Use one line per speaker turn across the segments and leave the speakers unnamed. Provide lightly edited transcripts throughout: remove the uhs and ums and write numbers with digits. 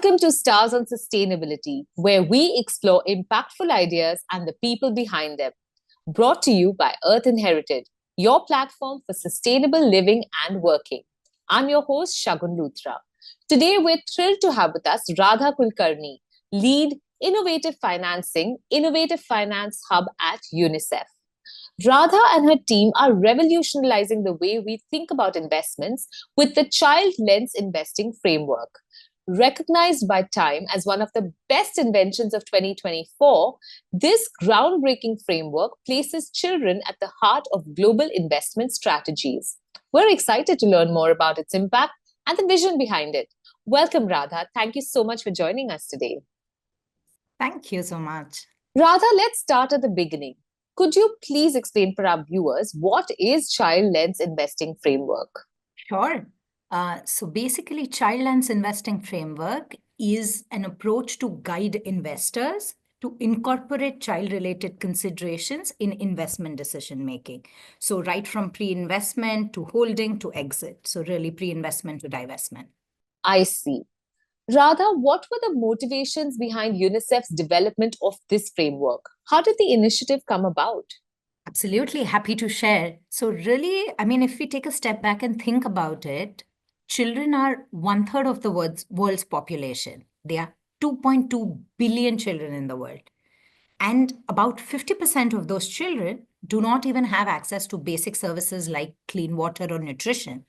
Welcome to Stars on Sustainability, where we explore impactful ideas and the people behind them. Brought to you by Earth Inherited, your platform for sustainable living and working. I'm your host, Shagun Luthra. Today, we're thrilled to have with us Radha Kulkarni, lead Innovative Finance Hub at UNICEF. Radha and her team are revolutionizing the way we think about investments with the Child Lens Investing Framework. Recognized by Time as one of the best inventions of 2024, this groundbreaking framework places children at the heart of global investment strategies. We're excited to learn more about its impact and the vision behind it. Welcome, Radha. Thank you so much for joining us today.
Thank you so much.
Radha, let's start at the beginning. Could you please explain for our viewers what is Child Lens Investing Framework?
Sure. So basically, Child Lens Investing Framework is an approach to guide investors to incorporate child-related considerations in investment decision-making. So right from pre-investment to holding to exit. So really pre-investment to divestment.
I see. Radha, what were the motivations behind UNICEF's development of this framework? How did the initiative come about?
Absolutely happy to share. So really, if we take a step back and think about it, children are 1/3 of the world's population. There are 2.2 billion children in the world. And about 50% of those children do not even have access to basic services like clean water or nutrition.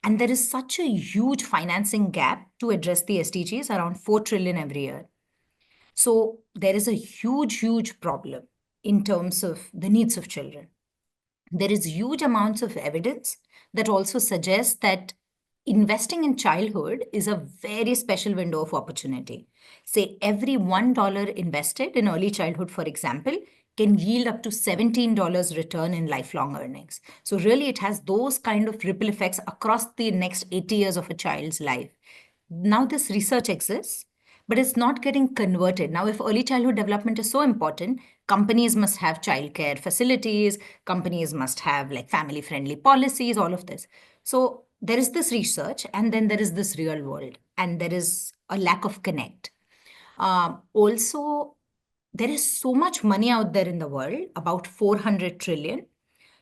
And there is such a huge financing gap to address the SDGs, around 4 trillion every year. So there is a huge problem in terms of the needs of children. There is huge amounts of evidence that also suggests that investing in childhood is a very special window of opportunity. Say every $1 invested in early childhood, for example, can yield up to $17 return in lifelong earnings. So really it has those kind of ripple effects across the next 80 years of a child's life. Now this research exists, but it's not getting converted. Now, if early childhood development is so important, companies must have childcare facilities, companies must have like family-friendly policies, all of this. So there is this research, and then there is this real world, and there is a lack of connect. Also, there is so much money out there in the world, about 400 trillion.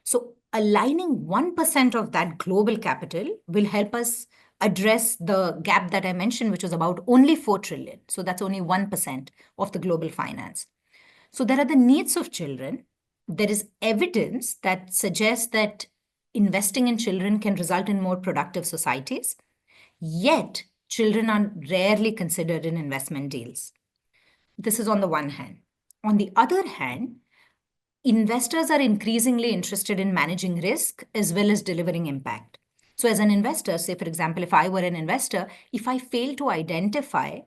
So aligning 1% of that global capital will help us address the gap that I mentioned, which was about only 4 trillion. So that's only 1% of the global finance. So there are the needs of children. There is evidence that suggests that investing in children can result in more productive societies. Yet, children are rarely considered in investment deals. This is on the one hand. On the other hand, investors are increasingly interested in managing risk as well as delivering impact. So as an investor, say, for example, if I were an investor, if I fail to identify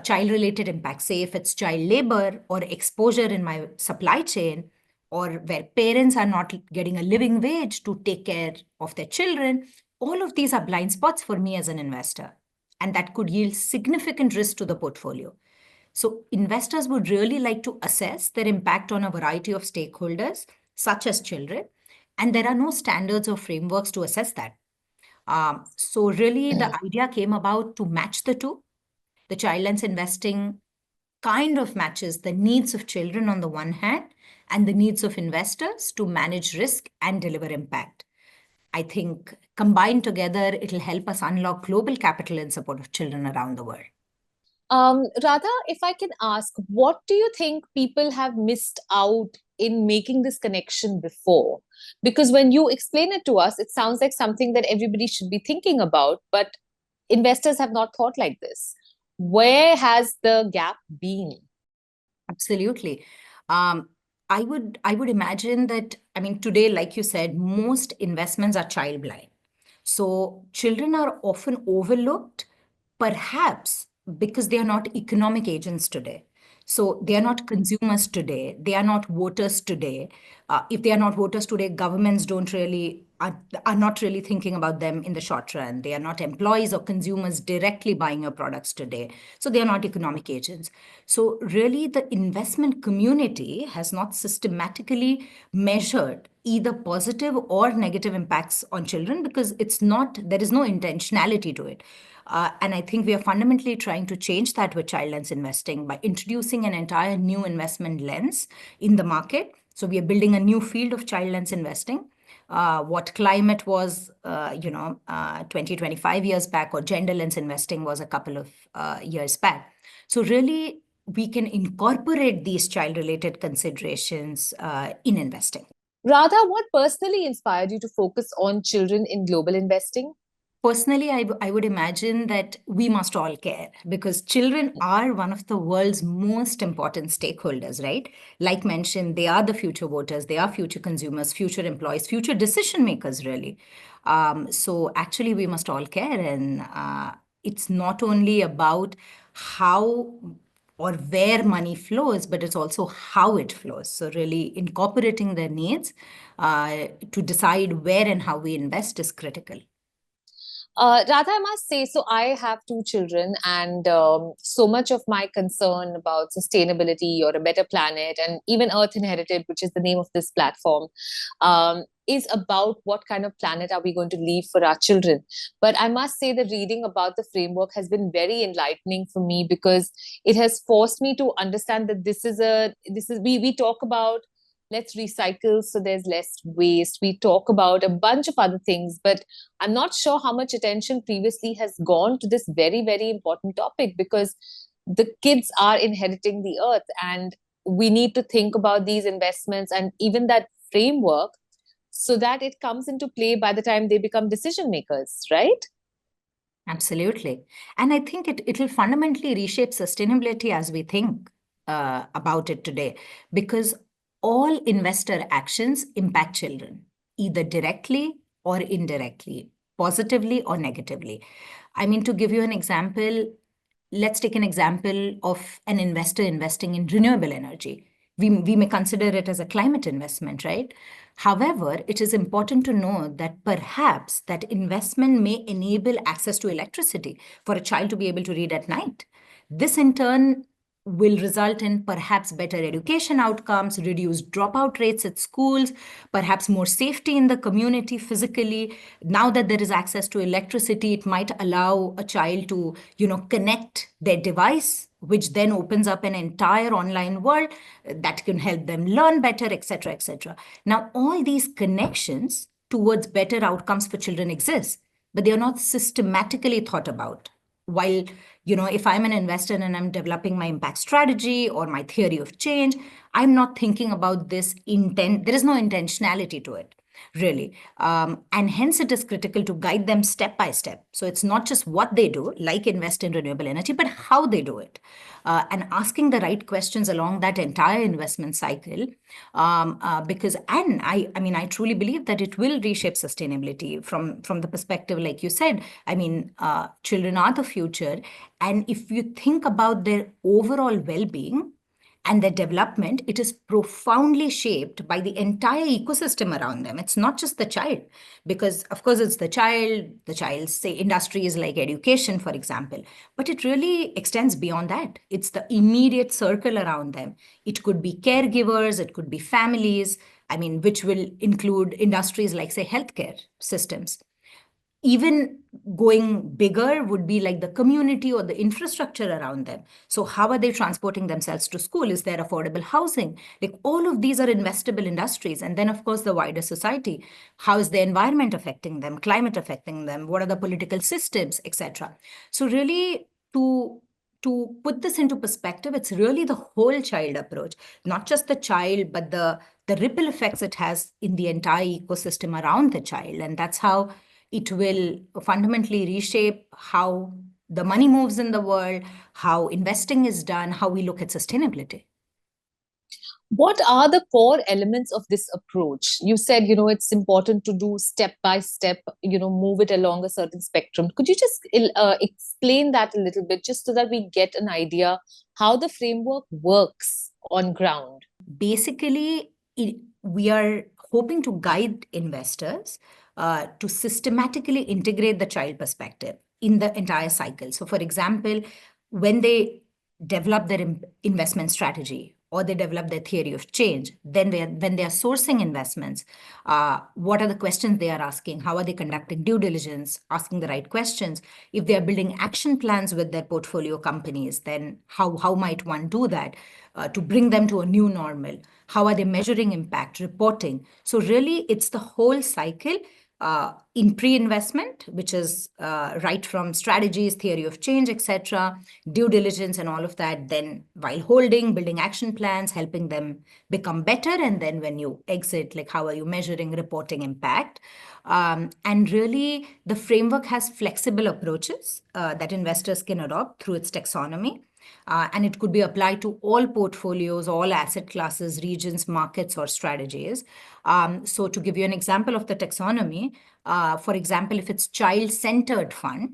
child-related impacts, say if it's child labor or exposure in my supply chain, or where parents are not getting a living wage to take care of their children, all of these are blind spots for me as an investor. And that could yield significant risk to the portfolio. So investors would really like to assess their impact on a variety of stakeholders, such as children, and there are no standards or frameworks to assess that. So really the idea came about to match the two. The Child Lens Investing kind of matches the needs of children on the one hand and the needs of investors to manage risk and deliver impact. I think combined together, it'll help us unlock global capital in support of children around the world.
Radha, if I can ask, what do you think people have missed out in making this connection before? Because when you explain it to us, it sounds like something that everybody should be thinking about, but investors have not thought like this. Where has the gap been?
Absolutely. I would imagine that, today, like you said, most investments are child blind. So children are often overlooked, perhaps because they are not economic agents today. So they are not consumers today. They are not voters today. If they are not voters today, governments are not really thinking about them in the short run. They are not employees or consumers directly buying your products today. So they are not economic agents. So really the investment community has not systematically measured either positive or negative impacts on children because there is no intentionality to it. And I think we are fundamentally trying to change that with child lens investing by introducing an entire new investment lens in the market. So we are building a new field of child lens investing. What climate was, 20, 25 years back, or gender lens investing was a couple of years back. So really, we can incorporate these child-related considerations in investing.
Radha, what personally inspired you to focus on children in global investing?
Personally, I would imagine that we must all care because children are one of the world's most important stakeholders, right? Like mentioned, they are the future voters, they are future consumers, future employees, future decision makers, really. So actually, we must all care. And it's not only about how or where money flows, but it's also how it flows. So really incorporating their needs to decide where and how we invest is critical.
Radha, I must say, so I have two children, and so much of my concern about sustainability or a better planet, and even Earth Inherited, which is the name of this platform, is about what kind of planet are we going to leave for our children. But I must say, the reading about the framework has been very enlightening for me because it has forced me to understand that we talk about let's recycle so there's less waste. We talk about a bunch of other things, but I'm not sure how much attention previously has gone to this very, very important topic because the kids are inheriting the earth and we need to think about these investments and even that framework so that it comes into play by the time they become decision makers, right?
Absolutely. And I think it'll fundamentally reshape sustainability as we think about it today, because all investor actions impact children, either directly or indirectly, positively or negatively. I mean, to give you an example, let's take an example of an investor investing in renewable energy. We may consider it as a climate investment, right? However, it is important to know that perhaps that investment may enable access to electricity for a child to be able to read at night. This in turn will result in perhaps better education outcomes, reduced dropout rates at schools, perhaps more safety in the community physically. Now that there is access to electricity, it might allow a child to, connect their device, which then opens up an entire online world that can help them learn better, etc., etc. Now, all these connections towards better outcomes for children exist, but they are not systematically thought about. While, if I'm an investor and I'm developing my impact strategy or my theory of change, I'm not thinking about this intent. There is no intentionality to it, really. And hence it is critical to guide them step by step. So it's not just what they do, like invest in renewable energy, but how they do it. And asking the right questions along that entire investment cycle. Because, and I mean, I truly believe that it will reshape sustainability from the perspective, like you said. I mean, children are the future. And if you think about their overall well-being, and their development, it is profoundly shaped by the entire ecosystem around them. It's not just the child, because of course it's the child's say industries like education, for example, but it really extends beyond that. It's the immediate circle around them. It could be caregivers, it could be families, I mean, which will include industries like, say, healthcare systems. Even going bigger would be like the community or the infrastructure around them. So how are they transporting themselves to school? Is there affordable housing? Like all of these are investable industries. And then, of course, the wider society. How is the environment affecting them? Climate affecting them? What are the political systems, etc.? So really, to put this into perspective, it's really the whole child approach, not just the child, but the ripple effects it has in the entire ecosystem around the child. And that's how it will fundamentally reshape how the money moves in the world, how investing is done, how we look at sustainability.
What are the core elements of this approach? You said, it's important to do step by step, move it along a certain spectrum. Could you just explain that a little bit, just so that we get an idea how the framework works on ground?
Basically, we are hoping to guide investors to systematically integrate the child perspective in the entire cycle. So, for example, when they develop their investment strategy, or they develop their theory of change. Then when they are sourcing investments, what are the questions they are asking? How are they conducting due diligence, asking the right questions? If they are building action plans with their portfolio companies, then how might one do that to bring them to a new normal? How are they measuring impact, reporting? So really, it's the whole cycle in pre-investment, which is right from strategies, theory of change, etc., due diligence and all of that, then while holding, building action plans, helping them become better, and then when you exit, like how are you measuring, reporting impact? And really, the framework has flexible approaches that investors can adopt through its taxonomy. And it could be applied to all portfolios, all asset classes, regions, markets, or strategies. So to give you an example of the taxonomy, for example, if it's child-centered fund,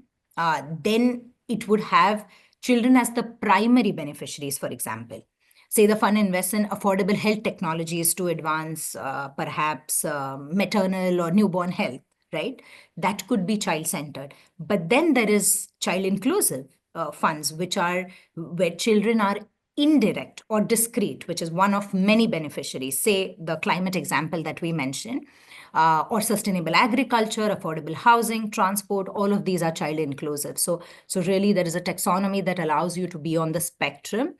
then it would have children as the primary beneficiaries, for example. Say the fund invests in affordable health technologies to advance perhaps maternal or newborn health, right? That could be child-centered. But then there is child-inclusive funds, which are where children are indirect or discrete, which is one of many beneficiaries, say the climate example that we mentioned, or sustainable agriculture, affordable housing, transport, all of these are child inclusive. So really there is a taxonomy that allows you to be on the spectrum.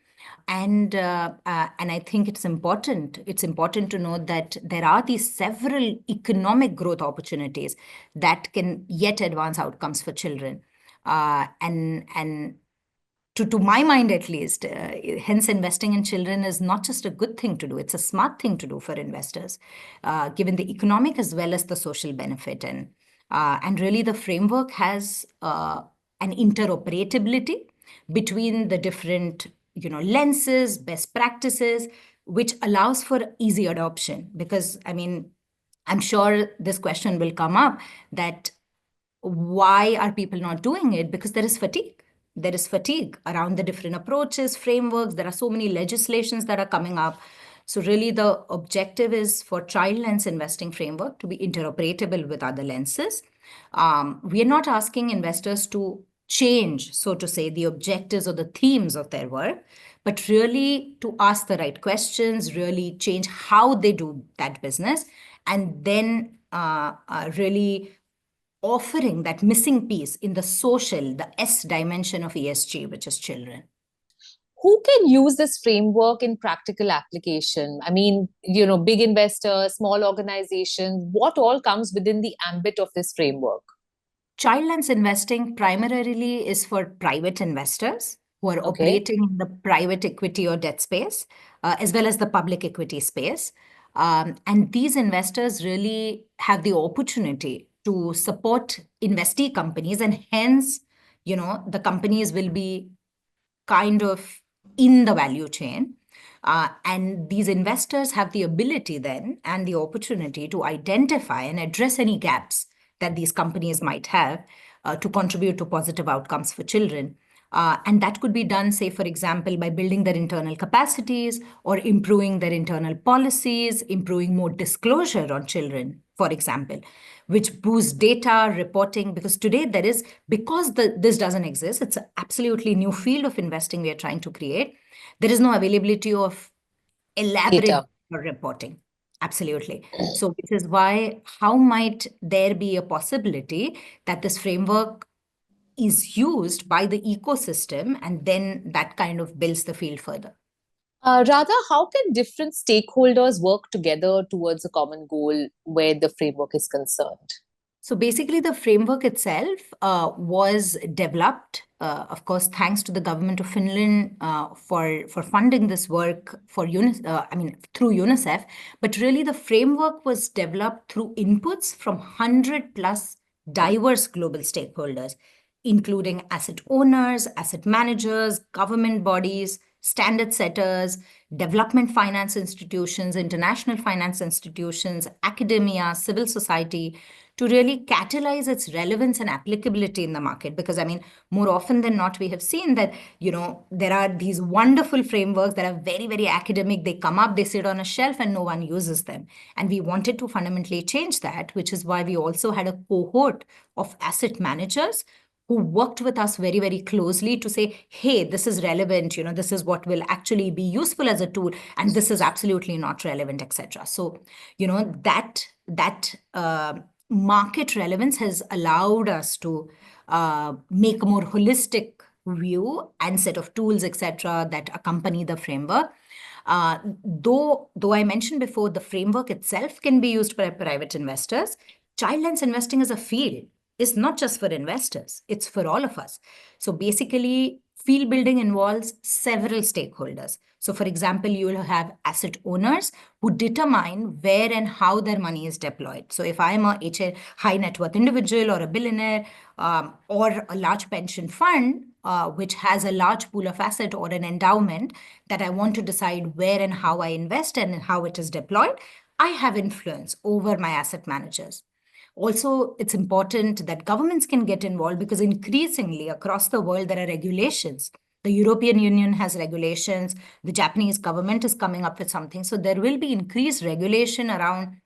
And I think it's important. It's important to note that there are these several economic growth opportunities that can yet advance outcomes for children. And to my mind at least, hence investing in children is not just a good thing to do, it's a smart thing to do for investors, given the economic as well as the social benefit. And really the framework has an interoperability between the different lenses, best practices, which allows for easy adoption. Because, I mean, I'm sure this question will come up that why are people not doing it? Because there is fatigue. There is fatigue around the different approaches, frameworks. There are so many legislations that are coming up. So really the objective is for child lens investing framework to be interoperable with other lenses. We are not asking investors to change, so to say, the objectives or the themes of their work, but really to ask the right questions, really change how they do that business, and then really offering that missing piece in the social, the S dimension of ESG, which is children.
Who can use this framework in practical application? I mean, big investors, small organizations, what all comes within the ambit of this framework?
Child lens investing primarily is for private investors who are
Okay.
operating in the private equity or debt space, as well as the public equity space. And these investors really have the opportunity to support investee companies, and hence, the companies will be kind of in the value chain. And these investors have the ability then and the opportunity to identify and address any gaps that these companies might have to contribute to positive outcomes for children. And that could be done, say, for example, by building their internal capacities or improving their internal policies, improving more disclosure on children, for example, which boosts data reporting. Because today this doesn't exist, it's an absolutely new field of investing we are trying to create. There is no availability of elaborate
Data.
reporting. Absolutely. So which is why, how might there be a possibility that this framework is used by the ecosystem, and then that kind of builds the field further?
Radha, how can different stakeholders work together towards a common goal where the framework is concerned?
So basically, the framework itself was developed, of course, thanks to the government of Finland for funding this work through UNICEF. But really, the framework was developed through inputs from 100 plus diverse global stakeholders, including asset owners, asset managers, government bodies, standard setters, development finance institutions, international finance institutions, academia, civil society, to really catalyze its relevance and applicability in the market. Because, I mean, more often than not, we have seen that, there are these wonderful frameworks that are very, very academic. They come up, they sit on a shelf, and no one uses them. And we wanted to fundamentally change that, which is why we also had a cohort of asset managers who worked with us very, very closely to say, hey, this is relevant, this is what will actually be useful as a tool, and this is absolutely not relevant, etc. So, that market relevance has allowed us to make a more holistic view and set of tools, etc., that accompany the framework. Though I mentioned before, the framework itself can be used by private investors. Child lens investing as a field is not just for investors, it's for all of us. So basically, field building involves several stakeholders. So, for example, you will have asset owners who determine where and how their money is deployed. So, if I'm a high net worth individual or a billionaire or a large pension fund, which has a large pool of asset or an endowment that I want to decide where and how I invest and how it is deployed, I have influence over my asset managers. Also, it's important that governments can get involved because increasingly across the world, there are regulations. The European Union has regulations. The Japanese government is coming up with something. So there will be increased regulation around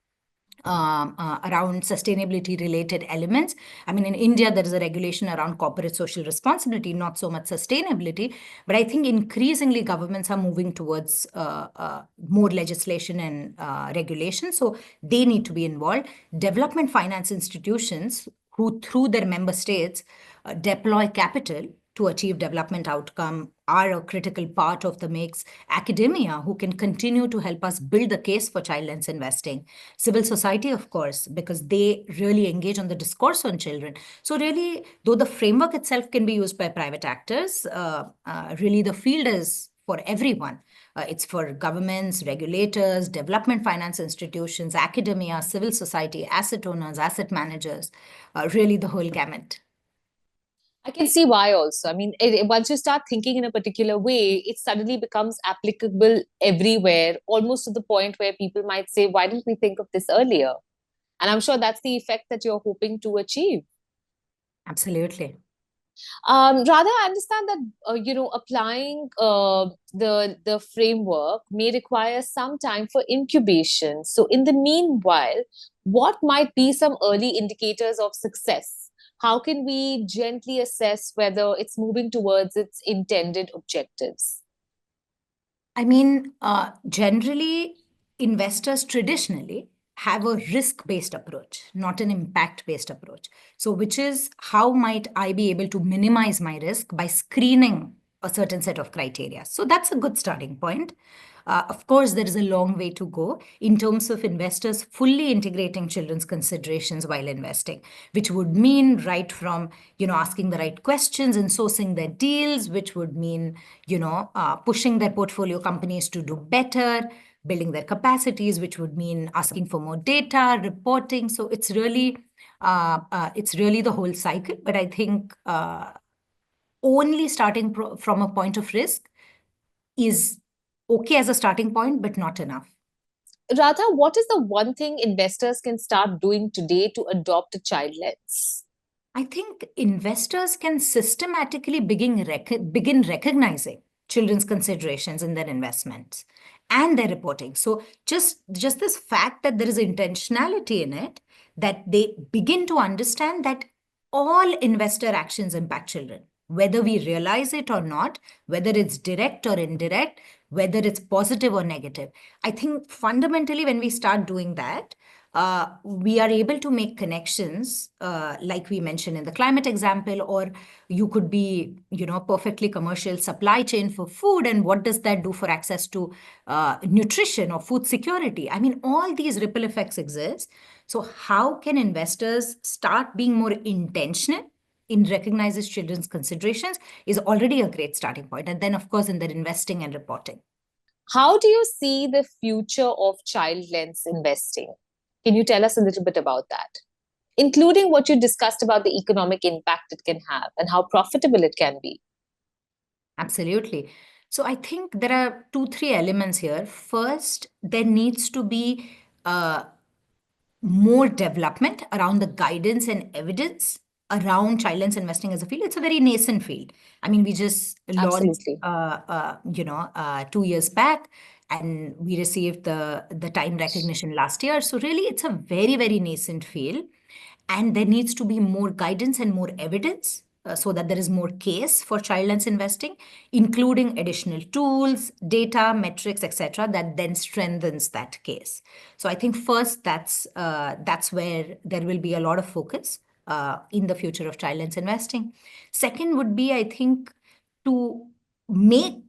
sustainability related elements. I mean, in India, there is a regulation around corporate social responsibility, not so much sustainability. But I think increasingly governments are moving towards more legislation and regulation. So they need to be involved. Development finance institutions who, through their member states, deploy capital to achieve development outcome are a critical part of the mix. Academia, who can continue to help us build the case for child lens investing. Civil society, of course, because they really engage on the discourse on children. So really, though the framework itself can be used by private actors, really the field is for everyone. It's for governments, regulators, development finance institutions, academia, civil society, asset owners, asset managers, really the whole gamut.
I can see why also. I mean, once you start thinking in a particular way, it suddenly becomes applicable everywhere, almost to the point where people might say, why didn't we think of this earlier? And I'm sure that's the effect that you're hoping to achieve.
Absolutely.
Rather, I understand that applying the framework may require some time for incubation. So, in the meanwhile, what might be some early indicators of success? How can we gently assess whether it's moving towards its intended objectives?
I mean, generally, investors traditionally have a risk-based approach, not an impact-based approach. So, which is how might I be able to minimize my risk by screening a certain set of criteria? So, that's a good starting point. Of course, there is a long way to go in terms of investors fully integrating children's considerations while investing, which would mean right from, asking the right questions and sourcing their deals, which would mean, pushing their portfolio companies to do better, building their capacities, which would mean asking for more data, reporting. So it's really the whole cycle. But I think only starting from a point of risk is okay as a starting point, but not enough.
Radha, what is the one thing investors can start doing today to adopt a child lens?
I think investors can systematically begin recognizing children's considerations in their investments and their reporting. So just this fact that there is intentionality in it, that they begin to understand that all investor actions impact children, whether we realize it or not, whether it's direct or indirect, whether it's positive or negative. I think fundamentally, when we start doing that, we are able to make connections, like we mentioned in the climate example, or you could be, perfectly commercial supply chain for food. And what does that do for access to nutrition or food security? I mean, all these ripple effects exist. So how can investors start being more intentional in recognizes children's considerations is already a great starting point. And then, of course, in their investing and reporting.
How do you see the future of child lens investing? Can you tell us a little bit about that? Including what you discussed about the economic impact it can have and how profitable it can be.
Absolutely. So I think there are 2, 3 elements here. First, there needs to be more development around the guidance and evidence around child lens investing as a field. It's a very nascent field. I mean, we just launched,
Absolutely.
2 years back, and we received the time recognition last year. So really, it's a very, very nascent field, and there needs to be more guidance and more evidence so that there is more case for child lens investing, including additional tools, data, metrics, etc., that then strengthens that case. So I think first that's where there will be a lot of focus in the future of child lens investing. Second would be, I think, to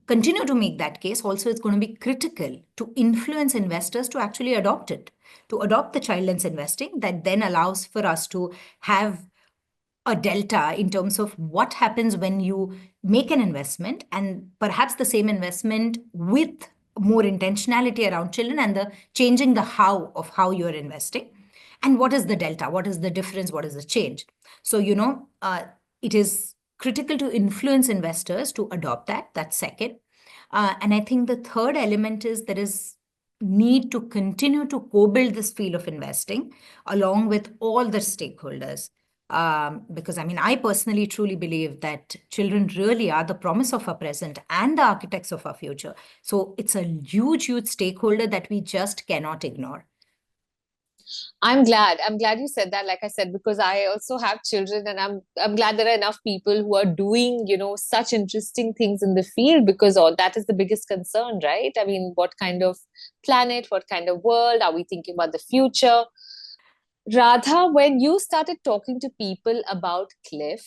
continue to make that case. Also, it's going to be critical to influence investors to actually adopt it, to adopt the child lens investing that then allows for us to have a delta in terms of what happens when you make an investment and perhaps the same investment with more intentionality around children and the changing the how of how you're investing, and what is the delta, what is the difference, what is the change. So it is critical to influence investors to adopt that's second. And I think the third element is there is need to continue to co-build this field of investing along with all the stakeholders. Because I mean, I personally truly believe that children really are the promise of our present and the architects of our future. So it's a huge, huge stakeholder that we just cannot ignore.
I'm glad. I'm glad you said that, like I said, because I also have children, and I'm glad there are enough people who are doing, such interesting things in the field, because that is the biggest concern, right? I mean, what kind of planet, what kind of world are we thinking about the future? Radha, when you started talking to people about Cliff,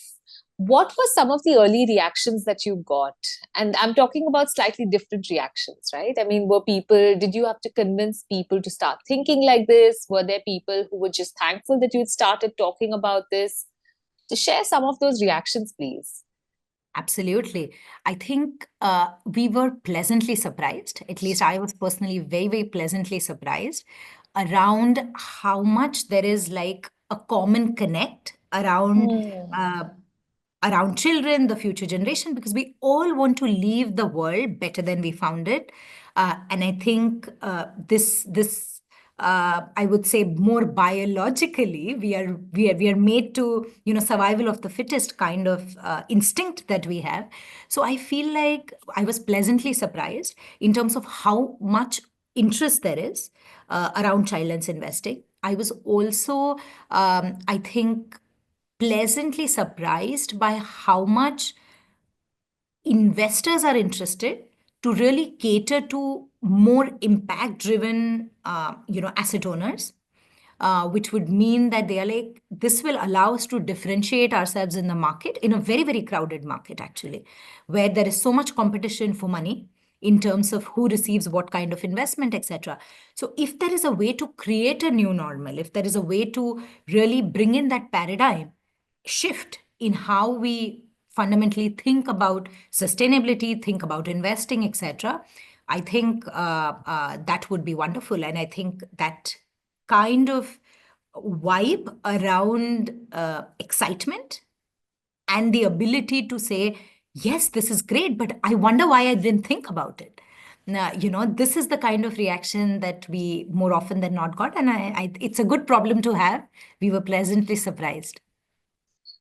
what were some of the early reactions that you got? And I'm talking about slightly different reactions, right? I mean, did you have to convince people to start thinking like this? Were there people who were just thankful that you'd started talking about this? To share some of those reactions, please.
Absolutely. I think we were pleasantly surprised. At least I was personally very, very pleasantly surprised around how much there is like a common connect
Hmm.
around children, the future generation, because we all want to leave the world better than we found it. And I think this I would say more biologically, we are made to survival of the fittest kind of instinct that we have. So I feel like I was pleasantly surprised in terms of how much interest there is around child lens investing. I was also, I think, pleasantly surprised by how much investors are interested to really cater to more impact driven asset owners, which would mean that they are like, this will allow us to differentiate ourselves in the market, in a very, very crowded market, actually, where there is so much competition for money in terms of who receives what kind of investment, etc. So if there is a way to create a new normal, if there is a way to really bring in that paradigm shift in how we fundamentally think about sustainability, think about investing, etc., I think that would be wonderful. And I think that kind of vibe around excitement and the ability to say, yes, this is great, but I wonder why I didn't think about it. Now, this is the kind of reaction that we more often than not got. And it's a good problem to have. We were pleasantly surprised.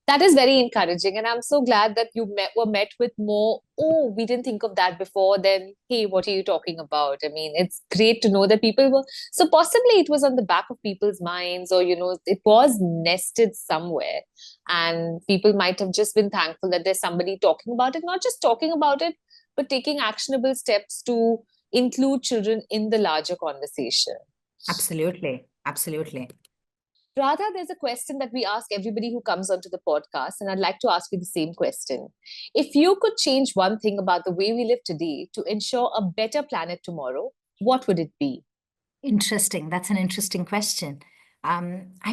That is very encouraging, and I'm so glad that were met with more, oh, we didn't think of that before, then hey, what are you talking about? I mean, it's great to know that people were, so possibly it was on the back of people's minds, or it was nested somewhere, and people might have just been thankful that there's somebody talking about it, not just talking about it, but taking actionable steps to include children in the larger conversation.
Absolutely. Absolutely.
Radha, there's a question that we ask everybody who comes onto the podcast, and I'd like to ask you the same question. If you could change one thing about the way we live today to ensure a better planet tomorrow, what would it be?
Interesting. That's an interesting question. I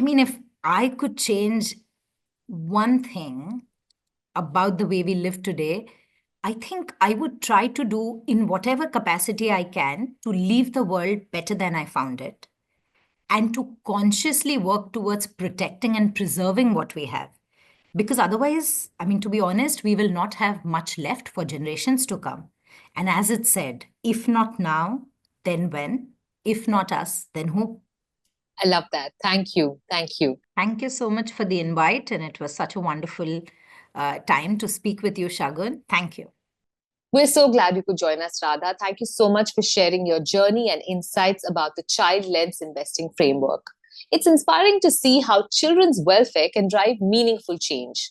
mean, if I could change one thing about the way we live today, I think I would try to do in whatever capacity I can to leave the world better than I found it and to consciously work towards protecting and preserving what we have. Because otherwise, I mean, to be honest, we will not have much left for generations to come. And as it said, if not now, then when? If not us, then who?
I love that. Thank you. Thank you.
Thank you so much for the invite. And it was such a wonderful time to speak with you, Shagun. Thank you.
We're so glad you could join us, Radha. Thank you so much for sharing your journey and insights about the child lens investing framework. It's inspiring to see how children's welfare can drive meaningful change.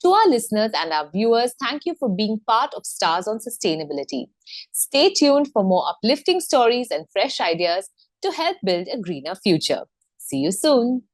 To our listeners and our viewers, thank you for being part of Stars on Sustainability. Stay tuned for more uplifting stories and fresh ideas to help build a greener future. See you soon.